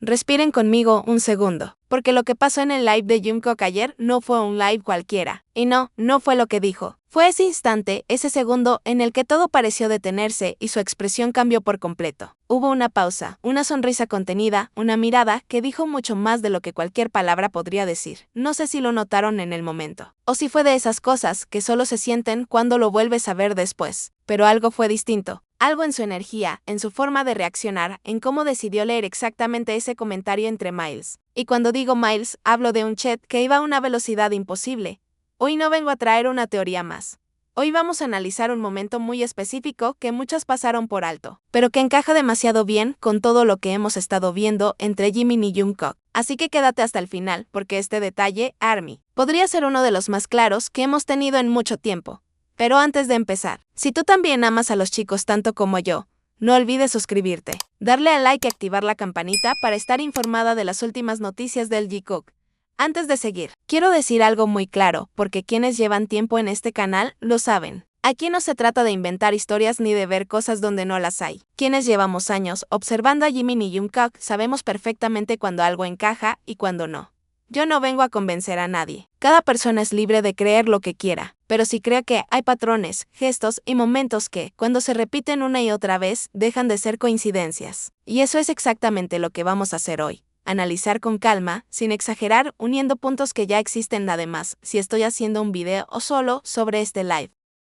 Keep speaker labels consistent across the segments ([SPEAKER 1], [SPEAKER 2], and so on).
[SPEAKER 1] respiren conmigo un segundo, porque lo que pasó en el live de Jungkook ayer no fue un live cualquiera. Y no fue lo que dijo. Fue ese instante, ese segundo, en el que todo pareció detenerse y su expresión cambió por completo. Hubo una pausa, una sonrisa contenida, una mirada que dijo mucho más de lo que cualquier palabra podría decir. No sé si lo notaron en el momento, o si fue de esas cosas que solo se sienten cuando lo vuelves a ver después. Pero algo fue distinto. Algo en su energía, en su forma de reaccionar, en cómo decidió leer exactamente ese comentario entre Miles. Y cuando digo Miles, hablo de un chat que iba a una velocidad imposible. Hoy no vengo a traer una teoría más. Hoy vamos a analizar un momento muy específico que muchas pasaron por alto, pero que encaja demasiado bien con todo lo que hemos estado viendo entre Jimin y Jungkook. Así que quédate hasta el final, porque este detalle, ARMY, podría ser uno de los más claros que hemos tenido en mucho tiempo. Pero antes de empezar, si tú también amas a los chicos tanto como yo, no olvides suscribirte, darle al like y activar la campanita para estar informada de las últimas noticias del Jungkook. Antes de seguir, quiero decir algo muy claro, porque quienes llevan tiempo en este canal lo saben. Aquí no se trata de inventar historias ni de ver cosas donde no las hay. Quienes llevamos años observando a Jimin y Jungkook sabemos perfectamente cuando algo encaja y cuando no. Yo no vengo a convencer a nadie. Cada persona es libre de creer lo que quiera, pero sí creo que hay patrones, gestos y momentos que, cuando se repiten una y otra vez, dejan de ser coincidencias. Y eso es exactamente lo que vamos a hacer hoy. Analizar con calma, sin exagerar, uniendo puntos que ya existen. Además, si estoy haciendo un video o solo sobre este live,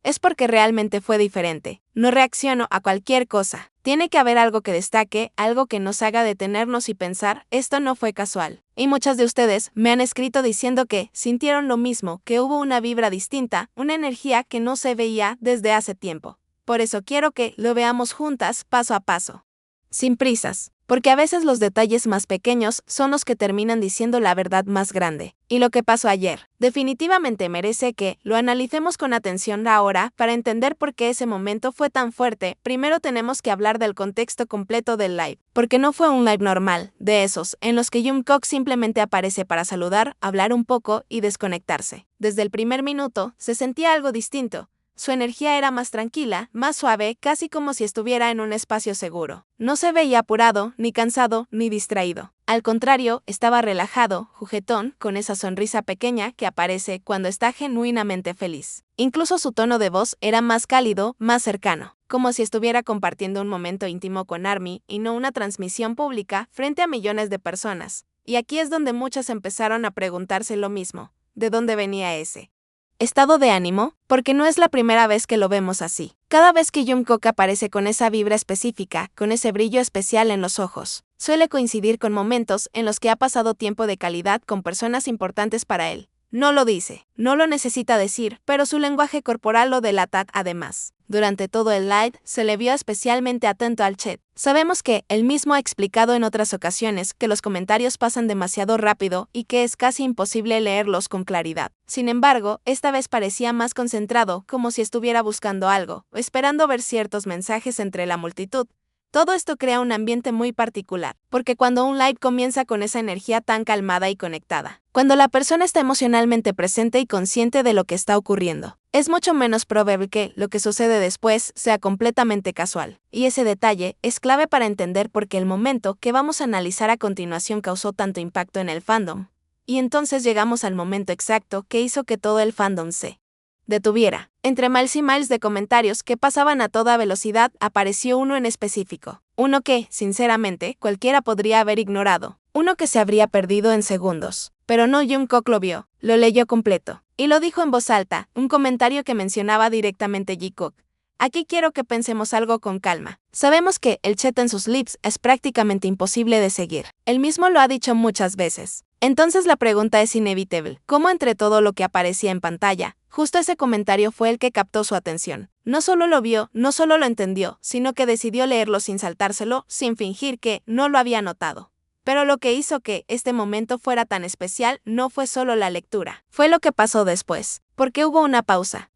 [SPEAKER 1] es porque realmente fue diferente. No reacciono a cualquier cosa. Tiene que haber algo que destaque, algo que nos haga detenernos y pensar, esto no fue casual. Y muchas de ustedes me han escrito diciendo que sintieron lo mismo, que hubo una vibra distinta, una energía que no se veía desde hace tiempo. Por eso quiero que lo veamos juntas, paso a paso. Sin prisas, porque a veces los detalles más pequeños son los que terminan diciendo la verdad más grande. Y lo que pasó ayer, definitivamente merece que lo analicemos con atención ahora para entender por qué ese momento fue tan fuerte. Primero tenemos que hablar del contexto completo del live, porque no fue un live normal, de esos, en los que Jungkook simplemente aparece para saludar, hablar un poco y desconectarse. Desde el primer minuto, se sentía algo distinto. Su energía era más tranquila, más suave, casi como si estuviera en un espacio seguro. No se veía apurado, ni cansado, ni distraído. Al contrario, estaba relajado, juguetón, con esa sonrisa pequeña que aparece cuando está genuinamente feliz. Incluso su tono de voz era más cálido, más cercano, como si estuviera compartiendo un momento íntimo con ARMY y no una transmisión pública frente a millones de personas. Y aquí es donde muchas empezaron a preguntarse lo mismo: ¿de dónde venía ese estado de ánimo? Porque no es la primera vez que lo vemos así. Cada vez que Jungkook aparece con esa vibra específica, con ese brillo especial en los ojos, suele coincidir con momentos en los que ha pasado tiempo de calidad con personas importantes para él. No lo dice, no lo necesita decir, pero su lenguaje corporal lo delata además. Durante todo el live, se le vio especialmente atento al chat. Sabemos que él mismo ha explicado en otras ocasiones que los comentarios pasan demasiado rápido y que es casi imposible leerlos con claridad. Sin embargo, esta vez parecía más concentrado, como si estuviera buscando algo, o esperando ver ciertos mensajes entre la multitud. Todo esto crea un ambiente muy particular, porque cuando un live comienza con esa energía tan calmada y conectada, cuando la persona está emocionalmente presente y consciente de lo que está ocurriendo, es mucho menos probable que lo que sucede después sea completamente casual. Y ese detalle es clave para entender por qué el momento que vamos a analizar a continuación causó tanto impacto en el fandom. Y entonces llegamos al momento exacto que hizo que todo el fandom se detuviera. Entre miles y miles de comentarios que pasaban a toda velocidad, apareció uno en específico. Uno que, sinceramente, cualquiera podría haber ignorado. Uno que se habría perdido en segundos. Pero no, Jungkook lo vio, lo leyó completo. Y lo dijo en voz alta, un comentario que mencionaba directamente Jungkook. Aquí quiero que pensemos algo con calma. Sabemos que el chat en sus lips es prácticamente imposible de seguir. Él mismo lo ha dicho muchas veces. Entonces la pregunta es inevitable. ¿Cómo entre todo lo que aparecía en pantalla, justo ese comentario fue el que captó su atención? No solo lo vio, no solo lo entendió, sino que decidió leerlo sin saltárselo, sin fingir que no lo había notado. Pero lo que hizo que este momento fuera tan especial no fue solo la lectura, fue lo que pasó después. Porque hubo una pausa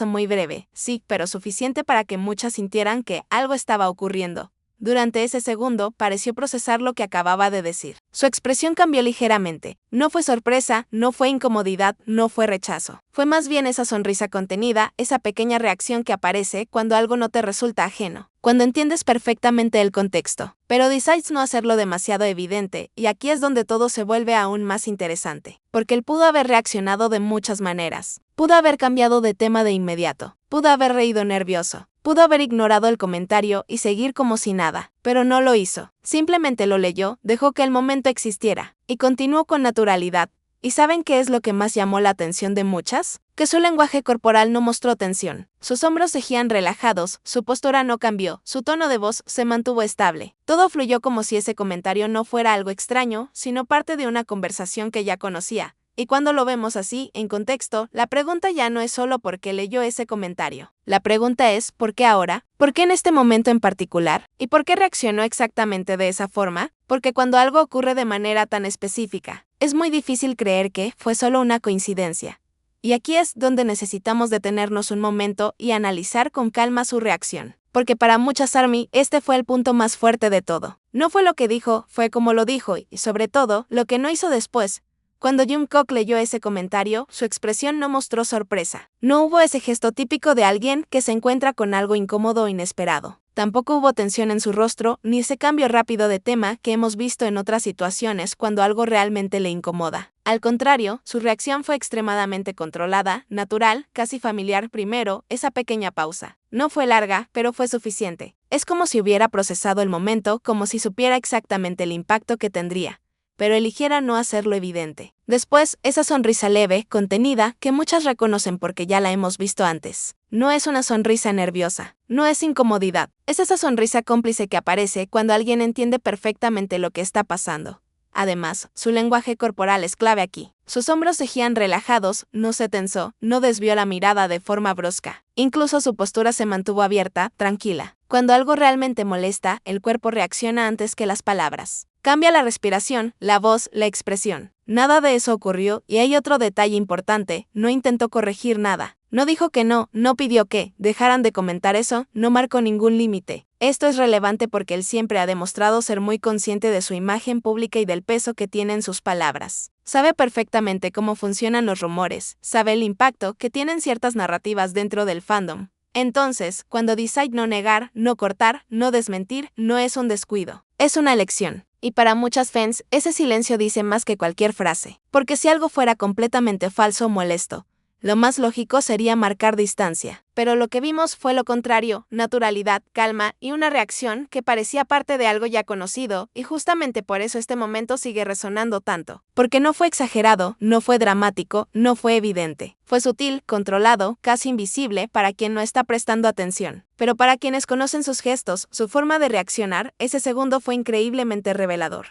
[SPEAKER 1] muy breve, sí, pero suficiente para que muchas sintieran que algo estaba ocurriendo. Durante ese segundo, pareció procesar lo que acababa de decir. Su expresión cambió ligeramente. No fue sorpresa, no fue incomodidad, no fue rechazo. Fue más bien esa sonrisa contenida, esa pequeña reacción que aparece cuando algo no te resulta ajeno. cuando entiendes perfectamente el contexto, pero decides no hacerlo demasiado evidente, y aquí es donde todo se vuelve aún más interesante, porque él pudo haber reaccionado de muchas maneras. Pudo haber cambiado de tema de inmediato, pudo haber reído nervioso, pudo haber ignorado el comentario y seguir como si nada, pero no lo hizo. Simplemente lo leyó, dejó que el momento existiera, y continuó con naturalidad. ¿Y saben qué es lo que más llamó la atención de muchas? Que su lenguaje corporal no mostró tensión. Sus hombros seguían relajados, su postura no cambió, su tono de voz se mantuvo estable. Todo fluyó como si ese comentario no fuera algo extraño, sino parte de una conversación que ya conocía. Y cuando lo vemos así, en contexto, la pregunta ya no es solo por qué leyó ese comentario. La pregunta es ¿por qué ahora? ¿Por qué en este momento en particular? ¿Y por qué reaccionó exactamente de esa forma? Porque cuando algo ocurre de manera tan específica, es muy difícil creer que fue solo una coincidencia. Y aquí es donde necesitamos detenernos un momento y analizar con calma su reacción. Porque para muchas ARMY, este fue el punto más fuerte de todo. No fue lo que dijo, fue como lo dijo y, sobre todo, lo que no hizo después. Cuando Jungkook leyó ese comentario, su expresión no mostró sorpresa. No hubo ese gesto típico de alguien que se encuentra con algo incómodo o inesperado. Tampoco hubo tensión en su rostro, ni ese cambio rápido de tema que hemos visto en otras situaciones cuando algo realmente le incomoda. Al contrario, su reacción fue extremadamente controlada, natural, casi familiar. Primero, esa pequeña pausa. No fue larga, pero fue suficiente. Es como si hubiera procesado el momento, como si supiera exactamente el impacto que tendría, pero eligiera no hacerlo evidente. Después, esa sonrisa leve, contenida, que muchas reconocen porque ya la hemos visto antes. No es una sonrisa nerviosa, no es incomodidad, es esa sonrisa cómplice que aparece cuando alguien entiende perfectamente lo que está pasando. Además, su lenguaje corporal es clave aquí. Sus hombros seguían relajados, no se tensó, no desvió la mirada de forma brusca. Incluso su postura se mantuvo abierta, tranquila. Cuando algo realmente molesta, el cuerpo reacciona antes que las palabras. Cambia la respiración, la voz, la expresión. Nada de eso ocurrió, y hay otro detalle importante, no intentó corregir nada. No dijo que no pidió que dejaran de comentar eso, no marcó ningún límite. Esto es relevante porque él siempre ha demostrado ser muy consciente de su imagen pública y del peso que tienen sus palabras. Sabe perfectamente cómo funcionan los rumores, sabe el impacto que tienen ciertas narrativas dentro del fandom. Entonces, cuando decide no negar, no cortar, no desmentir, no es un descuido, es una elección. Y para muchas fans, ese silencio dice más que cualquier frase. Porque si algo fuera completamente falso o molesto, lo más lógico sería marcar distancia. Pero lo que vimos fue lo contrario, naturalidad, calma y una reacción que parecía parte de algo ya conocido, y justamente por eso este momento sigue resonando tanto. Porque no fue exagerado, no fue dramático, no fue evidente. Fue sutil, controlado, casi invisible para quien no está prestando atención. Pero para quienes conocen sus gestos, su forma de reaccionar, ese segundo fue increíblemente revelador.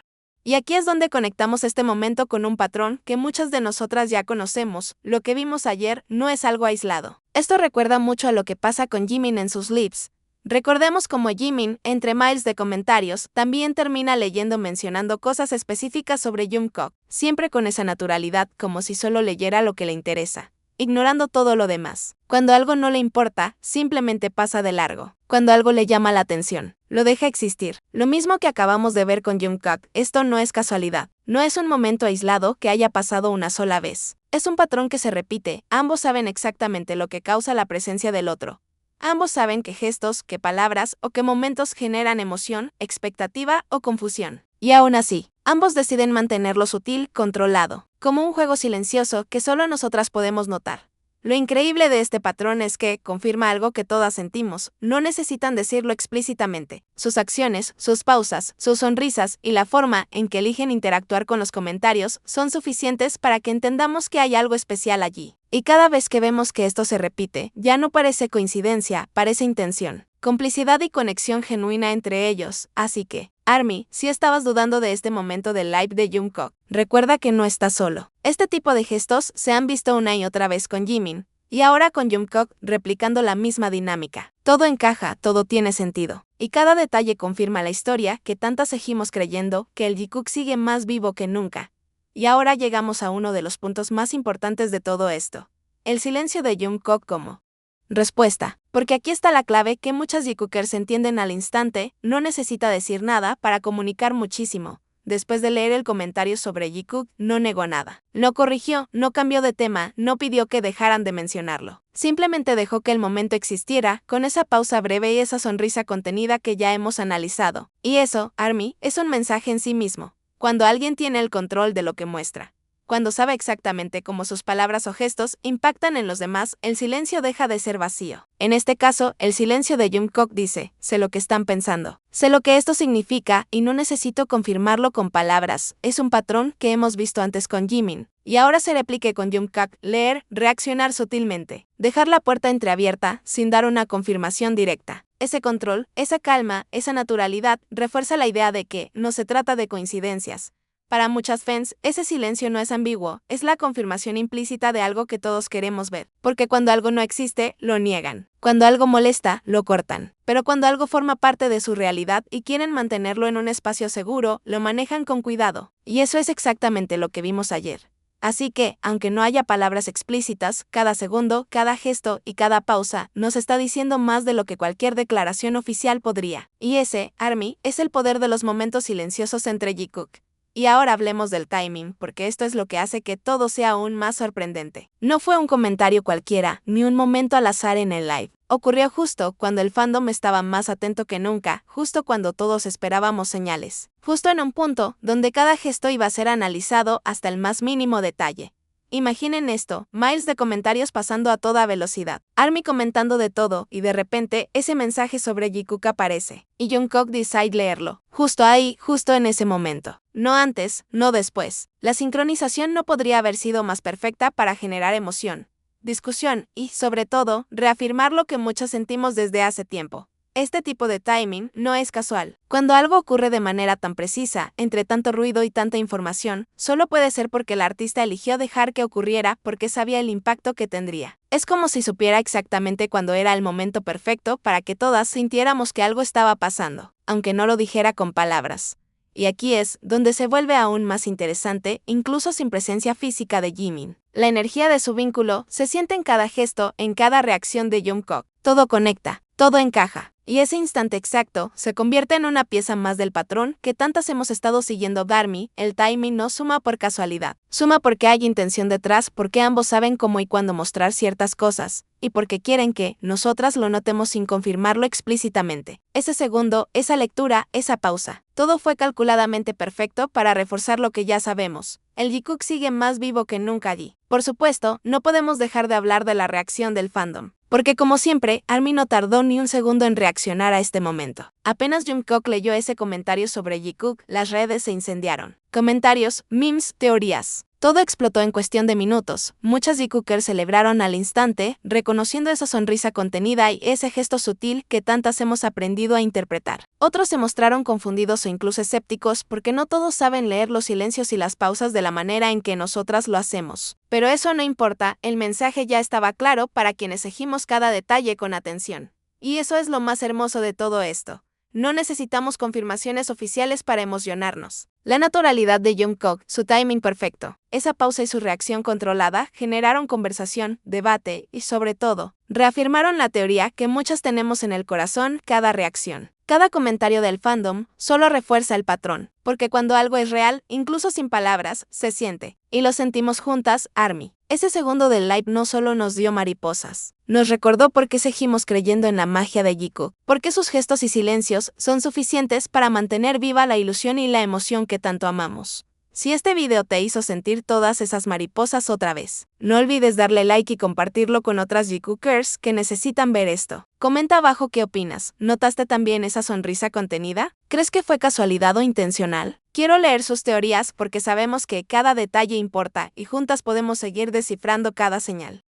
[SPEAKER 1] Y aquí es donde conectamos este momento con un patrón que muchas de nosotras ya conocemos. Lo que vimos ayer no es algo aislado. Esto recuerda mucho a lo que pasa con Jimin en sus lips. Recordemos cómo Jimin, entre miles de comentarios, también termina leyendo mencionando cosas específicas sobre Jungkook, siempre con esa naturalidad como si solo leyera lo que le interesa, ignorando todo lo demás. Cuando algo no le importa, simplemente pasa de largo. Cuando algo le llama la atención, lo deja existir. Lo mismo que acabamos de ver con Jungkook, esto no es casualidad. No es un momento aislado que haya pasado una sola vez. Es un patrón que se repite, ambos saben exactamente lo que causa la presencia del otro. Ambos saben qué gestos, qué palabras o qué momentos generan emoción, expectativa o confusión. Y aún así, ambos deciden mantenerlo sutil, controlado, como un juego silencioso que solo nosotras podemos notar. Lo increíble de este patrón es que confirma algo que todas sentimos, no necesitan decirlo explícitamente. Sus acciones, sus pausas, sus sonrisas y la forma en que eligen interactuar con los comentarios son suficientes para que entendamos que hay algo especial allí. Y cada vez que vemos que esto se repite, ya no parece coincidencia, parece intención, complicidad y conexión genuina entre ellos. Así que, ARMY, si estabas dudando de este momento del live de Jungkook, recuerda que no estás solo. Este tipo de gestos se han visto una y otra vez con Jimin, y ahora con Jungkook replicando la misma dinámica. Todo encaja, todo tiene sentido, y cada detalle confirma la historia que tantas seguimos creyendo, que el Jikook sigue más vivo que nunca. Y ahora llegamos a uno de los puntos más importantes de todo esto. El silencio de Jungkook como respuesta. Porque aquí está la clave que muchas Jikookers entienden al instante, no necesita decir nada para comunicar muchísimo. después de leer el comentario sobre Jikook, no negó nada. No corrigió, no cambió de tema, no pidió que dejaran de mencionarlo. Simplemente dejó que el momento existiera, con esa pausa breve y esa sonrisa contenida que ya hemos analizado. Y eso, ARMY, es un mensaje en sí mismo. Cuando alguien tiene el control de lo que muestra. Cuando sabe exactamente cómo sus palabras o gestos impactan en los demás, el silencio deja de ser vacío. En este caso, el silencio de Jungkook dice, sé lo que están pensando. Sé lo que esto significa y no necesito confirmarlo con palabras. Es un patrón que hemos visto antes con Jimin. Y ahora se replique con Jungkook, leer, reaccionar sutilmente. Dejar la puerta entreabierta, sin dar una confirmación directa. Ese control, esa calma, esa naturalidad, refuerza la idea de que no se trata de coincidencias. Para muchas fans, ese silencio no es ambiguo, es la confirmación implícita de algo que todos queremos ver. Porque cuando algo no existe, lo niegan. Cuando algo molesta, lo cortan. Pero cuando algo forma parte de su realidad y quieren mantenerlo en un espacio seguro, lo manejan con cuidado. Y eso es exactamente lo que vimos ayer. Así que, aunque no haya palabras explícitas, cada segundo, cada gesto y cada pausa nos está diciendo más de lo que cualquier declaración oficial podría. Y ese, ARMY, es el poder de los momentos silenciosos entre Jikook. Y ahora hablemos del timing, porque esto es lo que hace que todo sea aún más sorprendente. No fue un comentario cualquiera, ni un momento al azar en el live. Ocurrió justo cuando el fandom estaba más atento que nunca, justo cuando todos esperábamos señales. Justo en un punto donde cada gesto iba a ser analizado hasta el más mínimo detalle. Imaginen esto, miles de comentarios pasando a toda velocidad. ARMY comentando de todo y de repente ese mensaje sobre Jikook aparece. Y Jungkook decide leerlo. Justo ahí, justo en ese momento. No antes, no después. La sincronización no podría haber sido más perfecta para generar emoción, discusión y, sobre todo, reafirmar lo que muchos sentimos desde hace tiempo. Este tipo de timing no es casual. Cuando algo ocurre de manera tan precisa, entre tanto ruido y tanta información, solo puede ser porque el artista eligió dejar que ocurriera porque sabía el impacto que tendría. Es como si supiera exactamente cuándo era el momento perfecto para que todas sintiéramos que algo estaba pasando, aunque no lo dijera con palabras. Y aquí es donde se vuelve aún más interesante, incluso sin presencia física de Jimin. La energía de su vínculo se siente en cada gesto, en cada reacción de Jungkook. Todo conecta, todo encaja. Y ese instante exacto se convierte en una pieza más del patrón que tantas hemos estado siguiendo. ARMY, el timing no suma por casualidad. Suma porque hay intención detrás, porque ambos saben cómo y cuándo mostrar ciertas cosas, y porque quieren que nosotras lo notemos sin confirmarlo explícitamente. Ese segundo, esa lectura, esa pausa. Todo fue calculadamente perfecto para reforzar lo que ya sabemos. El Jikook sigue más vivo que nunca allí. Por supuesto, no podemos dejar de hablar de la reacción del fandom. Porque como siempre, ARMY no tardó ni un segundo en reaccionar a este momento. Apenas Jungkook leyó ese comentario sobre Jikook, las redes se incendiaron. Comentarios, memes, teorías. Todo explotó en cuestión de minutos. Muchas Jikookers celebraron al instante, reconociendo esa sonrisa contenida y ese gesto sutil que tantas hemos aprendido a interpretar. Otros se mostraron confundidos o incluso escépticos porque no todos saben leer los silencios y las pausas de la manera en que nosotras lo hacemos. Pero eso no importa, el mensaje ya estaba claro para quienes seguimos cada detalle con atención. Y eso es lo más hermoso de todo esto. No necesitamos confirmaciones oficiales para emocionarnos. La naturalidad de Jungkook, su timing perfecto, esa pausa y su reacción controlada generaron conversación, debate y, sobre todo, reafirmaron la teoría que muchas tenemos en el corazón. Cada reacción, cada comentario del fandom solo refuerza el patrón, porque cuando algo es real, incluso sin palabras, se siente. Y lo sentimos juntas, ARMY. Ese segundo del live no solo nos dio mariposas, nos recordó por qué seguimos creyendo en la magia de Jikook, porque sus gestos y silencios son suficientes para mantener viva la ilusión y la emoción que tanto amamos. Si este video te hizo sentir todas esas mariposas otra vez, no olvides darle like y compartirlo con otras Jikookers que necesitan ver esto. Comenta abajo qué opinas. ¿Notaste también esa sonrisa contenida? ¿Crees que fue casualidad o intencional? Quiero leer sus teorías porque sabemos que cada detalle importa y juntas podemos seguir descifrando cada señal.